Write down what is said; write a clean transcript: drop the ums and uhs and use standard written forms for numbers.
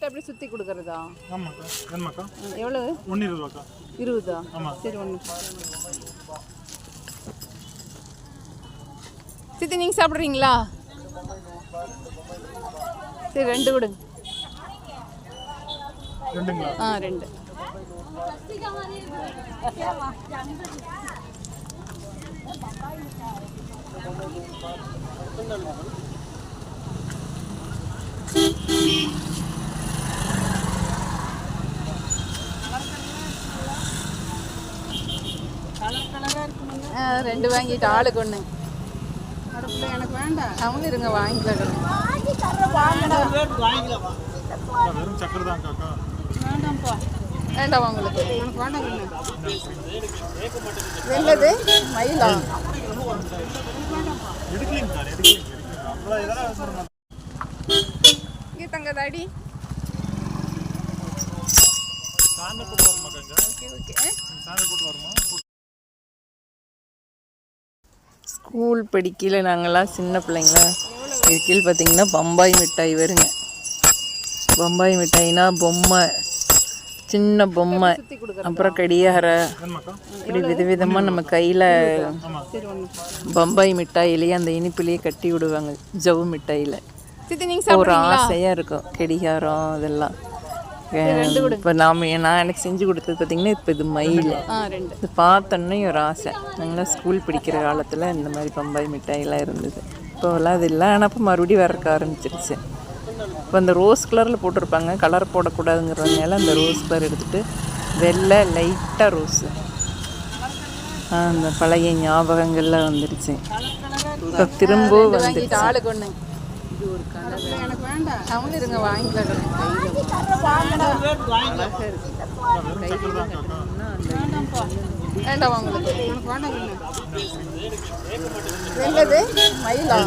எப்படி சுற்றி கொடுக்குறதா? ஆமாக்கா. என்னமாக்கா? எவ்வளவு? 1.20 20. ஆமாம். சரி, 1. சித்தி நீங்கள் சாப்பிட்றீங்களா? சரி, 2 கொடுங்க. 2ங்களா? 2. ரெண்டு வாங்கிட்டு ஆளுக்கு ஒன்று. எனக்கு வேண்டாம். அவங்க இருங்க வாங்கிக்கலாம். வெறும் சக்கரை தான் காக்கா. வேண்டாம்ப்பா. வேண்டாம் உங்களுக்கு. எனக்கு வேண்டாம். வெள்ளது மயிலா? இங்கே தங்க தாடி. ஸ்கூல் படிக்கல நாங்கள்லாம் சின்ன பிள்ளைங்களா இருக்கையில் பார்த்தீங்கன்னா பம்பாய் மிட்டாய் வருங்க. பம்பாய் மிட்டாய்னா பொம்மை, சின்ன பொம்மை, அப்புறம் கடியார, இப்படி விதவிதமாக நம்ம கையில் பம்பாய் மிட்டாயிலேயே அந்த இனிப்புலேயே கட்டி விடுவாங்க. ஜவ்வு மிட்டாயில் ஒரு ஆசையாக இருக்கும். கடிகாரம் இதெல்லாம் இப்போ நான் எனக்கு செஞ்சு கொடுத்தது பார்த்திங்கன்னா இப்போ இது மயில். இது பார்த்தோன்னே ஒரு ஆசை. நாங்களாம் ஸ்கூல் படிக்கிற காலத்தில் இந்த மாதிரி பம்பாய் மிட்டாயெல்லாம் இருந்தது. இப்போலாம் அது இல்லை. ஆனால் இப்போ மறுபடியும் வரக்க ஆரம்பிச்சிருச்சு. இப்போ அந்த ரோஸ் கலரில் போட்டிருப்பாங்க. கலர் போடக்கூடாதுங்கிறதுனால அந்த ரோஸ் கலர் எடுத்துகிட்டு வெள்ளை லைட்டாக ரோஸு அந்த பழைய ஞாபகங்கள்லாம் வந்துடுச்சு. இப்போ திரும்பவும் வந்துடுச்சு. ஆளுக்கு ஒன்று. இது ஒரு கலர். எனக்கு வேண்டாம். அவங்க இருங்க வாங்கிக்கலாம். வேண்டாம் உங்களுக்கு. எனக்கு வேண்டாம். வெள்ளது மயிலா?